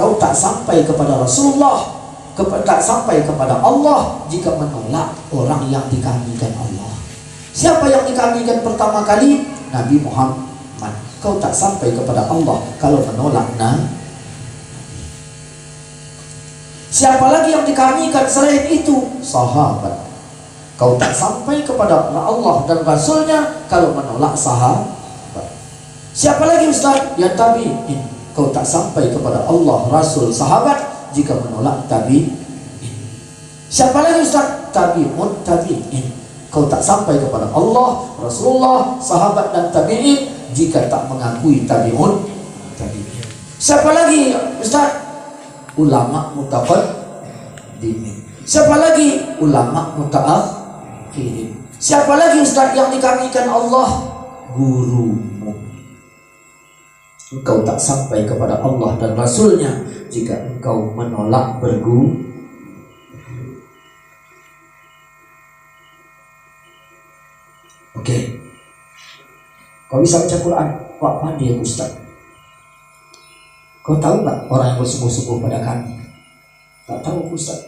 Kau tak sampai kepada Rasulullah, tak sampai kepada Allah jika menolak orang yang dikamikan Allah. Siapa yang dikamikan pertama kali? Nabi Muhammad. Kau tak sampai kepada Allah kalau menolak Nabi. Siapa lagi yang dikamikan selain itu? Sahabat. Kau tak sampai kepada Allah dan Rasulnya kalau menolak sahabat. Siapa lagi Ustaz? Ya tabi'in. Kau tak sampai kepada Allah, Rasul, sahabat jika menolak tabi'in. Siapa lagi Ustaz? Tabi'un tabi'in. Kau tak sampai kepada Allah, Rasulullah, sahabat dan tabi'in jika tak mengakui tabi'un tabi'in. Siapa lagi Ustaz? Ulama mutaqaddimin. Siapa lagi? Ulama mutaakhirin. Siapa lagi Ustaz yang dikamikan Allah? Gurumu. Engkau tak sampai kepada Allah dan Rasulnya jika engkau menolak berguru. Oke. Kau bisa baca Quran? Wah, pandai ya Ustaz. Kau tahu tak orang yang bersungguh-sungguh pada kami? Tak tahu Ustaz.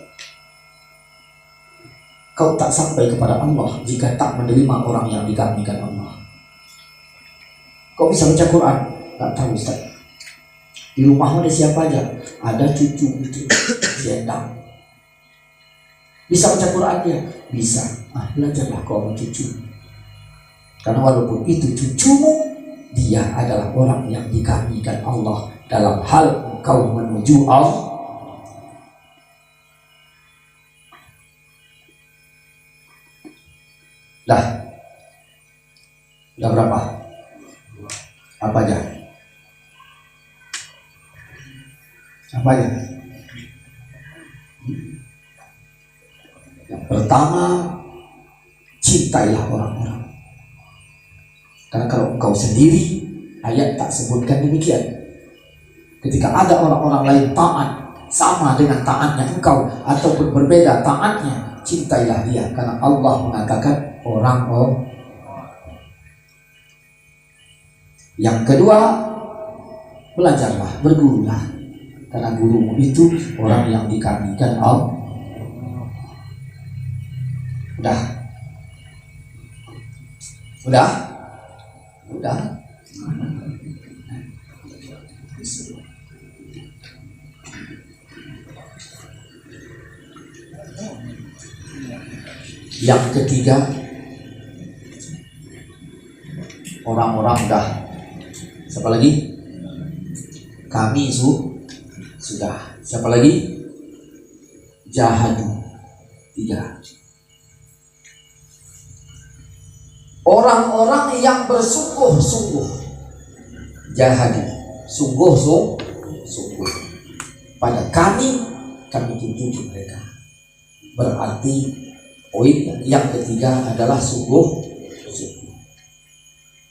Kau tak sampai kepada Allah jika tak menerima orang yang dikamikan Allah. Kau bisa baca Quran? Tak tahu Ustaz. Di rumahmu ada siapa aja? Ada cucu itu, jendang. Bisa baca Quran dia? Bisa. Belajarlah kau sama cucu. Karena walaupun itu cucumu, dia adalah orang yang dikamikan Allah dalam hal engkau menuju Allah. Udah berapa? Apa aja? Apa aja? Yang pertama, cintailah orang-orang. Karena kalau engkau sendiri, ayat tak sebutkan demikian. Ketika ada orang-orang lain taat sama dengan taatnya engkau ataupun berbeda taatnya, cintailah dia. Karena Allah mengatakan orang. Yang kedua, belajarlah, bergurulah. Karena gurumu itu orang yang dikamikan Allah. Udah. Yang ketiga, orang-orang udah. Siapa lagi? Kami sudah. Siapa lagi? Jahadu. 3. Orang-orang yang bersungguh-sungguh. Jahadu. Sungguh-sungguh. Pada kami tunjuk mereka. Berarti poin yang ketiga adalah sungguh-sungguh.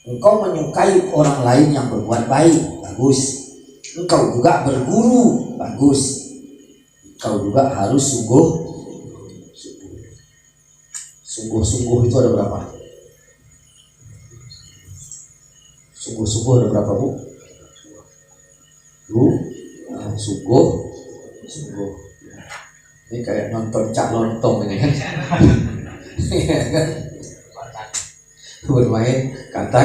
Engkau menyukai orang lain yang berbuat baik, bagus. Engkau juga berguru, bagus. Engkau juga harus sungguh-sungguh itu ada berapa? Sungguh-sungguh ada berapa, Bu? Sungguh. Ini kayak nonton Cak Lontong ini kan. Bermain kata.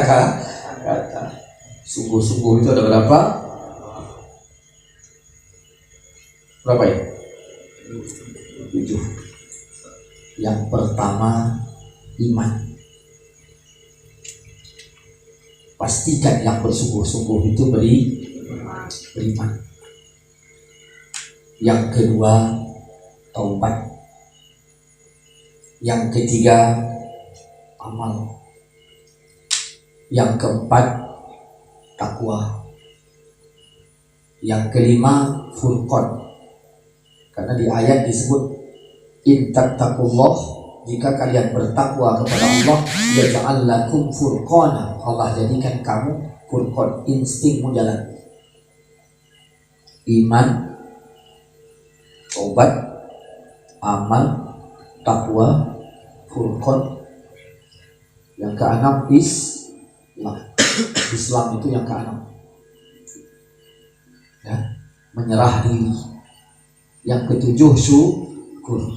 Sungguh-sungguh itu ada berapa? Berapa ya? 7. Yang pertama, iman. Pastikan yang bersungguh-sungguh itu beriman. Yang kedua, taubat. Yang ketiga, amal. Yang keempat, takwa. Yang kelima, furqan. Karena di ayat disebut in tattaqullah, jika kalian bertakwa kepada Allah, yaj'al lakum furqana. Allah jadikan kamu furqan, instingmu jalan. Iman, taubat, amal, takwa, furqan. Yang keenam Islam itu yang keenam. Ya. menyerah diri. Yang ketujuh, syukur.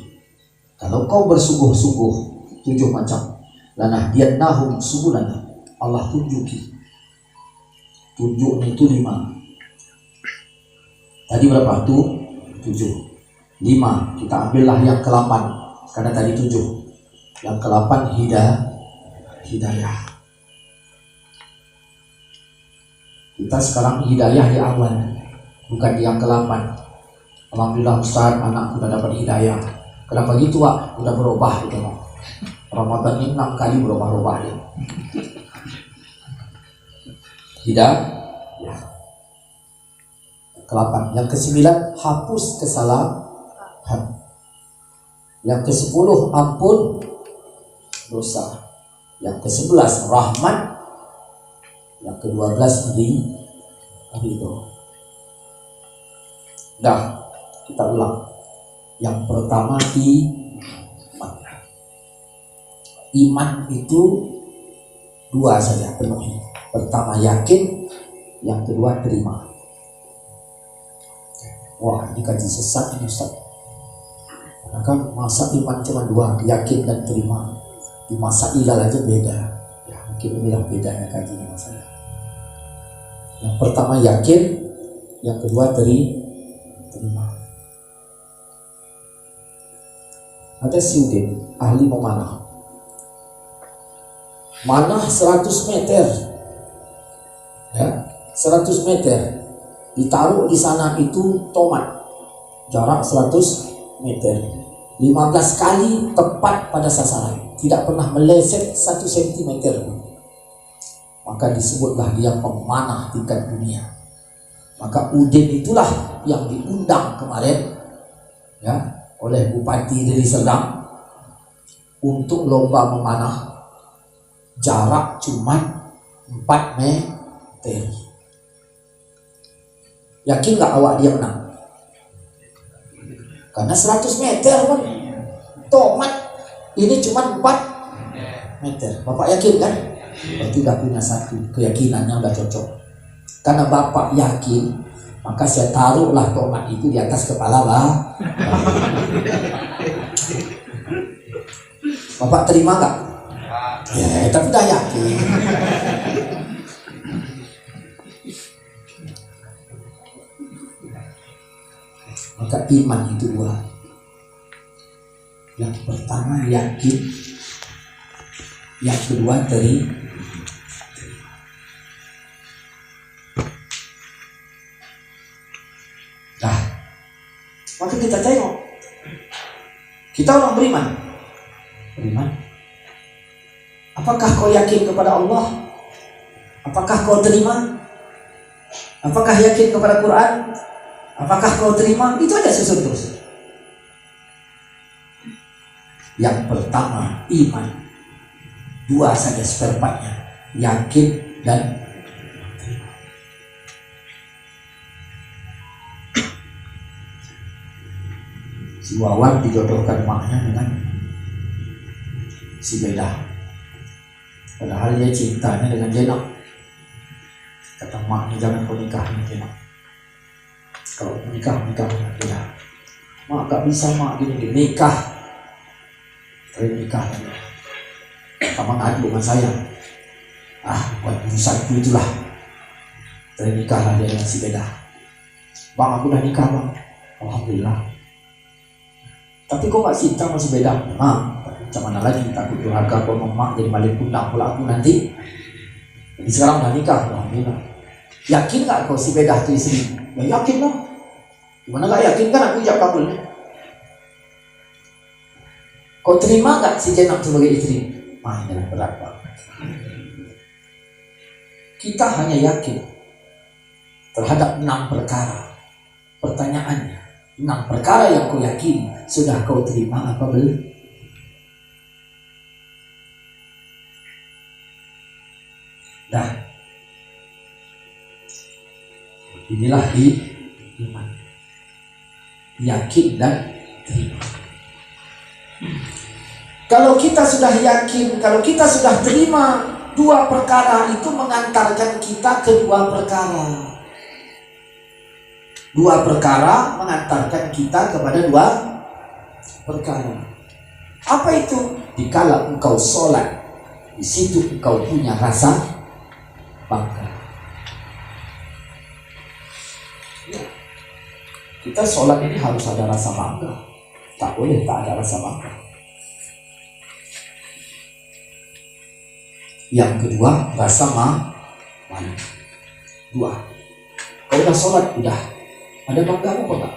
Kalau kau bersungguh-sungguh, 7 macam. Lanahdiyannahum subulana, Allah tunjuki. Tunjuknya itu 5. Tadi berapa tuh? 7. 5. Kita ambillah yang ke-8, karena tadi 7. Yang ke-8 hidayah. Kita sekarang hidayah di awal, bukan di yang ke-8. Alhamdulillah Ustaz, anak sudah dapat hidayah. Kenapa gitu Pak? Udah berubah gitu Pak. Ramadan ini 6 kali berubah-ubah ya. Hidayah. Ke-8. Yang ke-9, hapus kesalahan. Yang ke-10, ampun dosa. Yang ke-11, rahmat. Yang ke-12, ridho. Dah, kita ulang. Yang pertama, iman. Iman itu 2 saja penuhi. Pertama yakin, yang kedua terima. Wah, ini kaji sesat ini Ustaz. Karena kan masa iman cuma 2, yakin dan terima. Di masa ilal aja beda. Ya, mungkin inilah bedanya kajinya saya. Yang pertama yakin, yang kedua terima. Ada si Udin, ahli memanah. Manah 100 meter. Ya, 100 meter. Ditaruh di sana itu tomat. Jarak 100 meter. 15 kali tepat pada sasaran. Tidak pernah meleset 1 cm pun. Maka disebutlah dia pemanah tingkat dunia. Maka Udin itulah yang diundang kemarin ya oleh Bupati Deli Serdang untuk lomba memanah jarak cuma 4 meter. Yakin gak awak dia menang? Karena 100 meter pun tomat ini cuma 4 meter. Bapak yakin kan? Berarti udah punya satu keyakinannya, udah cocok. Karena Bapak yakin, maka saya taruhlah tomat itu di atas kepala Bapak terima gak? Ya, tapi udah yakin. Maka iman itu 2. Yang pertama yakin, yang kedua terima. Nah, maka kita tengok, kita orang beriman. Apakah kau yakin kepada Allah? Apakah kau terima? Apakah yakin kepada Quran? Apakah kau terima? Itu aja susun terus. Yang pertama iman. 2 saja spare partnya, yakin dan terima. Si Wawan dijodohkan maknya dengan si Beda. Padahal dia cintanya dengan Jenab. Kata maknya, jangan kau nikah dengan Jenab. Kalau nikah dengan Beda. Mak gak bisa mak gini nikah. Nikah. Kamu ngadu dengan saya. Buat urusanku itulah. Nikahlah dia dengan si Beda. Bang, aku udah nikah bang. Alhamdulillah. Tapi kok gak cinta masih Beda? Macam mana lagi, takut durhaka kau memak jadi maling kundang pula aku nanti. Jadi sekarang udah nikah, alhamdulillah. Yakin gak kau si Beda itu istri? Ya yakin lah. Gimana gak yakin kan aku ijab kabul. Kau terima gak si Jenab sebagai istri? Inilah berat banget. Kita hanya yakin terhadap 6 perkara. Pertanyaannya, 6 perkara yang kau yakini sudah kau terima apa belum? Nah, inilah iman. Yakin dan terima. Kalau kita sudah yakin, kalau kita sudah terima, 2 perkara itu mengantarkan kita ke 2 perkara. Dua perkara mengantarkan kita kepada dua perkara. Apa itu? Dikala engkau sholat, di situ engkau punya rasa bangga. Ya. Kita sholat ini harus ada rasa bangga. Tak boleh tak ada rasa bangga. Yang kedua, rasa malu. Dua. Kau udah sholat, udah. Ada bangga apa enggak?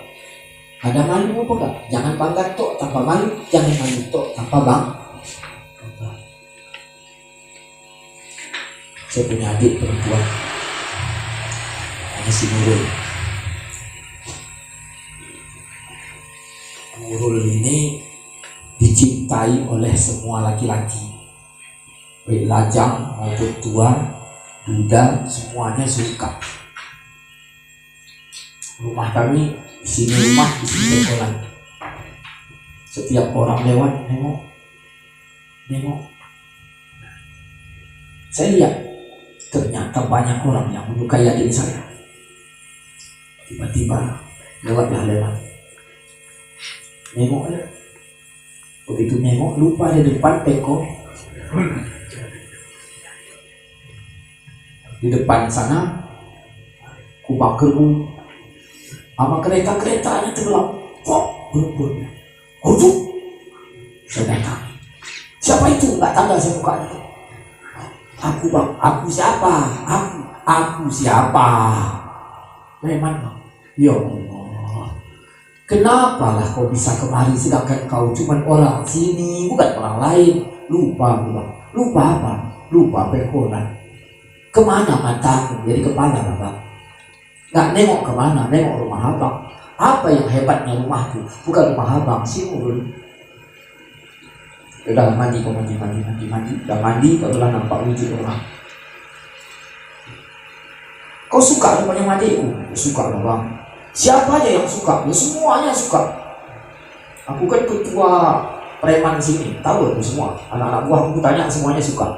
Ada malu apa enggak? Jangan bangga tok tanpa malu, jangan malu tok tanpa bangga. Saya punya adik perempuan, namanya si Nurul. Nurul ini dicintai oleh semua laki-laki, baik lajang maupun tua, duda, semuanya suka. Rumah kami di sini, rumah di sini berkolam. Setiap orang lewat nengok. Saya lihat ternyata banyak orang yang menyukai adik saya. Tiba-tiba lewat. Nengok ya. Begitu nengok, lupa di depan teko. Di depan sana kubah kerbau sama kereta-keretanya tenggelam. Berbunyi. Hujuk. Saya datang. Siapa itu? Enggak tanda saya mukanya. Aku bang, aku siapa? Aku siapa? Memang bang. Ya Allah. Kenapa lah kau bisa kemari sedangkan kau cuma orang sini, bukan orang lain? Lupa bang. Lupa apa? Lupa pekoran. Kemana matamu? Jadi kepala bang. Nggak nengok kemana? Nengok rumah abang. Apa yang hebatnya rumahku? Bukan rumah abang, si Nurul. Udah mandi, kau mandi. Udah mandi, kau telah nampak wujud orang. Kau suka rupanya adikku? Ya, suka bang. Siapa aja yang suka? Ya semuanya suka. Aku kan ketua preman sini, tahu aku semua. Anak-anak buah aku tanya semuanya suka.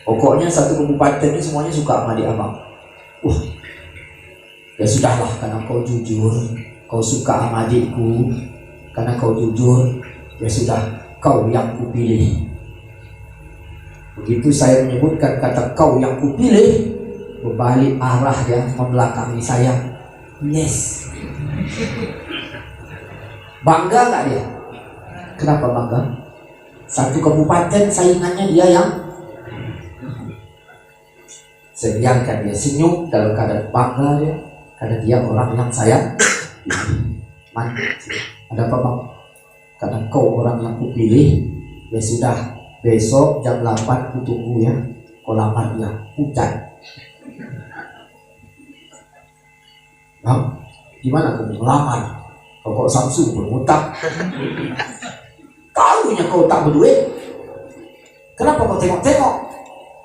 Pokoknya satu kabupaten ini semuanya suka sama adik abang. Ya sudahlah, karena kau jujur, kau suka sama adikku, karena kau jujur, ya sudah, kau yang kupilih. Begitu saya menyebutkan kata kau yang kupilih, berbalik arah ya, membelakangi saya. Yes. Bangga gak dia? Kenapa bangga? Satu kabupaten saingannya dia yang saya biarkan dia senyum dalam keadaan bangga dia, karena dia orang yang saya mandi. Ada apa bang? Karena kau orang yang kupilih, ya sudah, besok jam 8 ku tunggu ya. Kau lamar dia, hujan. Bang, gimana kau melamar? Kau Samsung bermutak. Tahunya kau tak berduit. Kenapa kau tengok-tengok?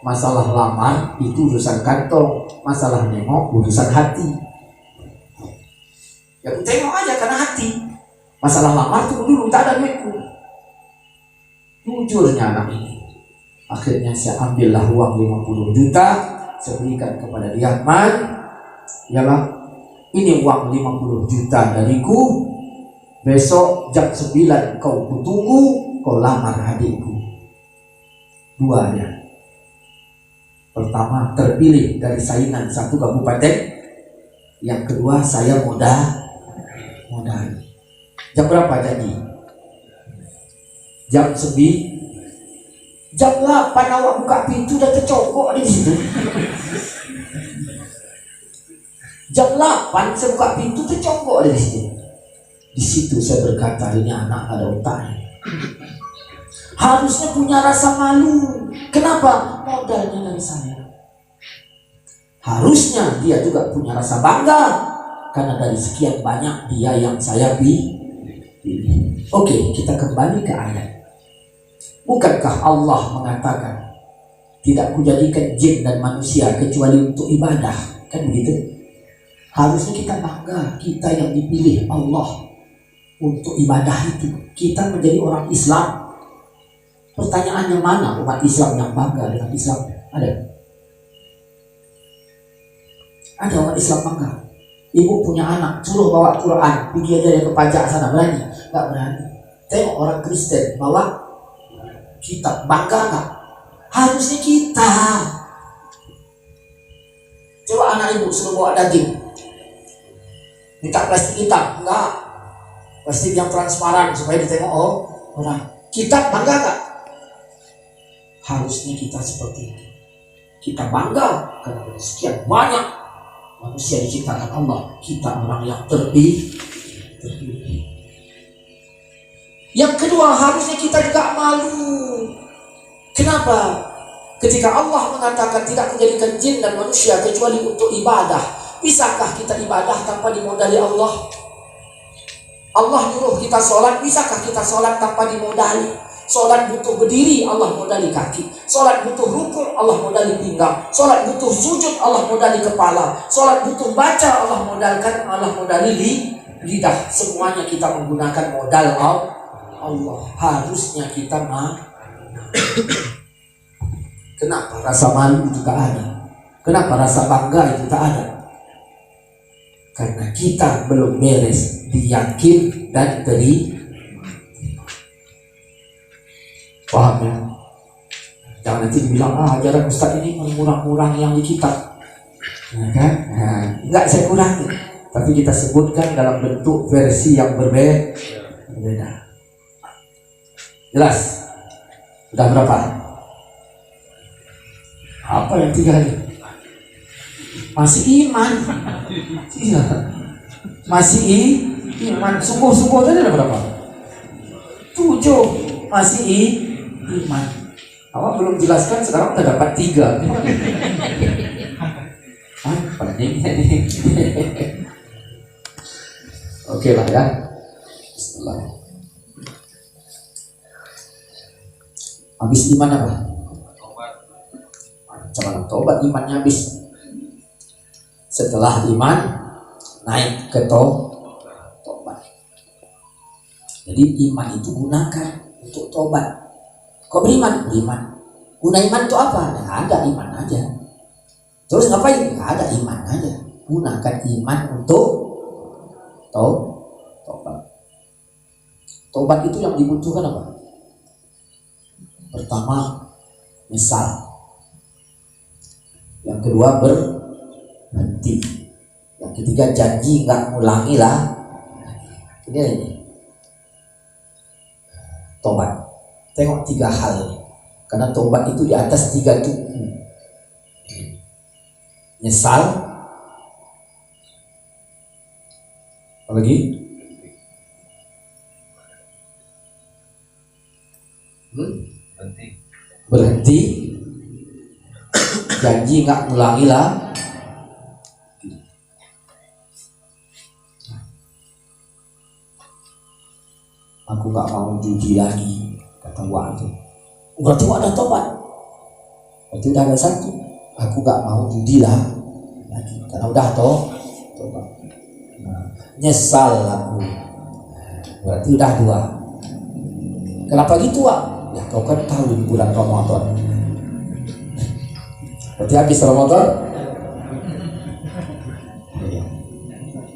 Masalah lamar itu urusan kantong, masalah nengok urusan hati. Ya aku tengok aja karena hati. Masalah lamar tunggu dulu, tak ada duitku. Jujurnya anak ini. Akhirnya saya ambillah uang 50 juta, saya berikan kepada dia. Man, ya bang, ini uang 50 juta dariku. Besok jam 9 kau kutunggu, kau lamar adikku. Dua dia. Pertama, terpilih dari saingan satu kabupaten. Yang kedua, saya modal. Jam berapa janji? Jam 9. Jam 8 awak buka pintu dah tercokok di situ. Jam 8 saya buka pintu tercokok di situ. Di situ saya berkata, ini anak ada otaknya. Harusnya punya rasa malu. Kenapa? Modalnya dari saya. Harusnya dia juga punya rasa bangga, karena dari sekian banyak dia yang saya pilih. Oke, kita kembali ke ayat. Bukankah Allah mengatakan, tidak kujadikan jin dan manusia kecuali untuk ibadah? Kan begitu? Harusnya kita bangga, kita yang dipilih Allah untuk ibadah itu. Kita menjadi orang Islam. Pertanyaannya, mana umat Islam yang bangga dengan Islam? Ada? Ada umat Islam bangga. Ibu punya anak, suruh bawa Quran, pergi aja ke pajak sana, berani? Nggak berani. Tengok orang Kristen bawa kitab, bangga nggak? Harusnya kita. Coba anak ibu suruh bawa daging, minta plastik hitam, enggak, plastik yang transparan supaya ditengok orang. Kita bangga nggak? Harusnya kita seperti itu. Kita bangga karena sekian banyak manusia diciptakan Allah, kita orang yang terpilih. Yang kedua, harusnya kita juga malu. Kenapa? Ketika Allah mengatakan tidak menjadikan jin dan manusia kecuali untuk ibadah, bisakah kita ibadah tanpa dimodali Allah? Allah nyuruh kita sholat, bisakah kita sholat tanpa dimodali? Sholat butuh berdiri, Allah modali kaki. Sholat butuh rukuk, Allah modali pinggang. Sholat butuh sujud, Allah modali kepala. Sholat butuh baca, Allah modali lidah. Semuanya kita menggunakan modal Allah. Harusnya kita Kenapa rasa malu itu tak ada? Kenapa rasa bangga itu tak ada? Karena kita belum beres diyakin dan paham ya? Jangan nanti dibilang ajaran Ustaz ini mengurang-urang yang di kitab, ya kan? Enggak, saya kurangi, tapi kita sebutkan dalam bentuk versi yang berbeda. Jelas? Sudah berapa? Apa yang 3 ini? Masih iman. Iya. Masih iman. Subuh tadi ada berapa? 7. Masih iman. Awak belum jelaskan, sekarang udah dapat 3. Penting ini. Oke lah ya. Setelah habis iman apa? Coba tobat, imannya habis. Setelah iman naik ke tobat. Jadi iman itu gunakan untuk tobat. Kok beriman? Guna iman itu apa? Nggak ada, iman aja. Terus ngapain? Nggak ada, iman aja. Gunakan iman untuk tobat. Tobat itu yang dibutuhkan apa? Pertama, misal. Yang kedua, berhenti. Yang ketiga, janji nggak ngulangi lah. Ini tobat. Tengok 3 hal ini. Karena tobat itu di atas 3 tuku. Nyesal. Apa lagi? Berhenti. Janji nggak ngulangi lah. Aku nggak mau judi lagi, kata Wak itu. Berarti Wak ada tobat. Berarti udah ada 1. Aku nggak mau judi lagi, karena udah tobat. Nyesal aku. Berarti udah 2. Kenapa gitu Wak? Ya kau kan tahu di bulan Ramadan. Berarti habis Ramadan,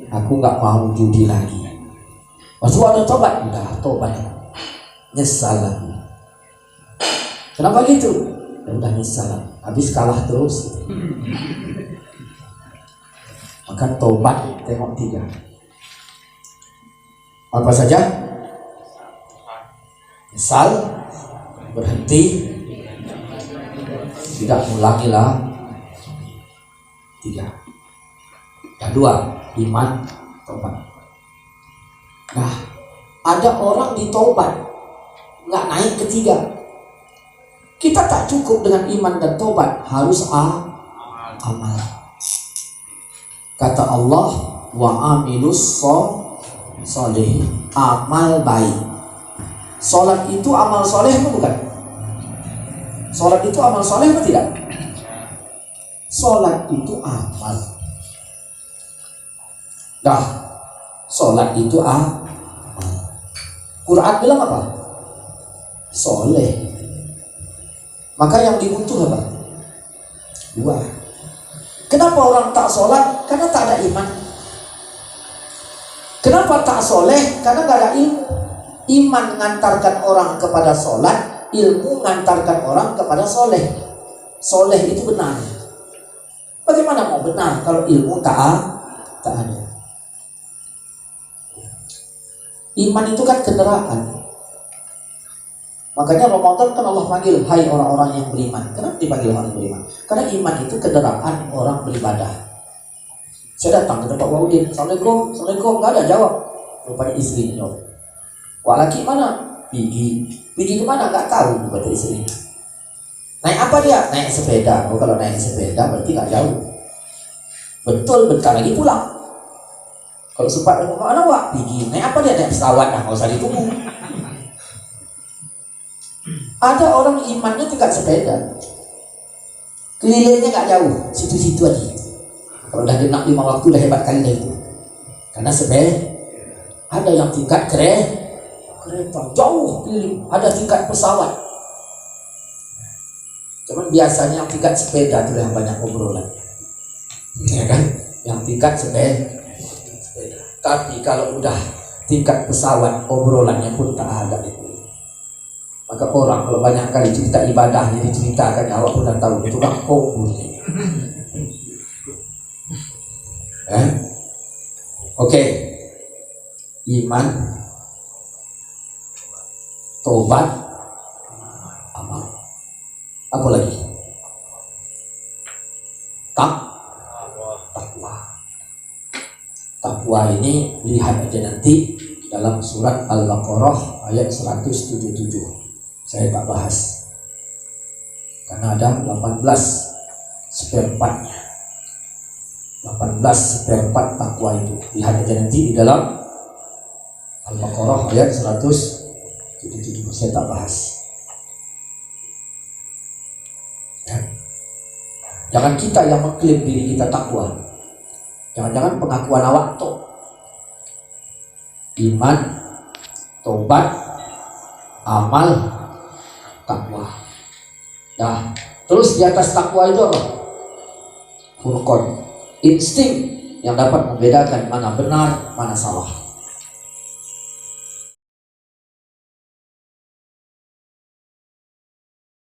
aku nggak mau judi lagi. Waktu ada tobat, udah tobat, nyesal lagi. Kenapa gitu? Ya udah nyesal, habis kalah terus. Maka tobat, tengok 3. Apa saja? Nyesal, berhenti, tidak mengulangi lah. 3. Yang 2, iman, tobat. Nah, ada orang ditobat nggak naik ke 3. Kita tak cukup dengan iman dan tobat, harus amal. Kata Allah, wa amilus soleh, amal baik. Salat itu amal soleh apa bukan? Salat itu amal soleh apa tidak? Salat itu amal. Dah, salat itu amal. Quran bilang apa? Soleh. Maka yang dibutuh apa? 2. Kenapa orang tak sholat? Karena tak ada iman. Kenapa tak soleh? Karena gak ada ilmu. Iman mengantarkan orang kepada sholat, ilmu mengantarkan orang kepada soleh. Soleh itu benar. Bagaimana mau benar kalau ilmu tak ada? Iman itu kan kendaraan. Makanya Ramadan kan Allah panggil, hai orang-orang yang beriman. Kenapa dipanggil orang yang beriman? Karena iman itu kendaraan orang beribadah. Saya datang ke tempat Wahudin, Assalamualaikum, Assalamualaikum, gak ada jawab. Rupanya istrinya jawab. Wah, laki mana? Pergi kemana? Gak tahu, kata istrinya. Naik apa dia? Naik sepeda. Oh, kalau naik sepeda berarti gak jauh. Betul, bentar lagi pulang. Kalau sempat mau kemana, Wak? Pergi. Naik apa dia? Naik pesawat. Nah, gak usah ditunggu. Ada orang imannya tingkat sepeda, kelilingnya gak jauh, situ-situ aja. Kalau udah genap 5 waktu udah hebat kali itu. Karena sepeda. Ada yang tingkat kereta jauh keliling, ada tingkat pesawat. Cuman biasanya yang tingkat sepeda itu yang banyak obrolan, ya kan? Yang tingkat sepeda. Tapi kalau udah tingkat pesawat, obrolannya pun tak ada itu. Maka orang kalau banyak kali cerita ibadah jadi ceritakan, awak pun dah tahu itu kan kubur. Oke. Iman, tobat, amal. Apa lagi? Takwa. Takwa ini lihat aja nanti dalam surat Al-Baqarah ayat 177. Saya tak bahas karena ada 18 spare part-nya. 18 spare part takwa itu. Lihat aja nanti di dalam Al-Baqarah ayat 177. Saya tak bahas. Ya. Jangan kita yang mengklaim diri kita takwa. Jangan-jangan pengakuan awak tuh iman, tobat, amal, takwa. Nah, terus di atas takwa itu apa? Furqan, insting yang dapat membedakan mana benar, mana salah.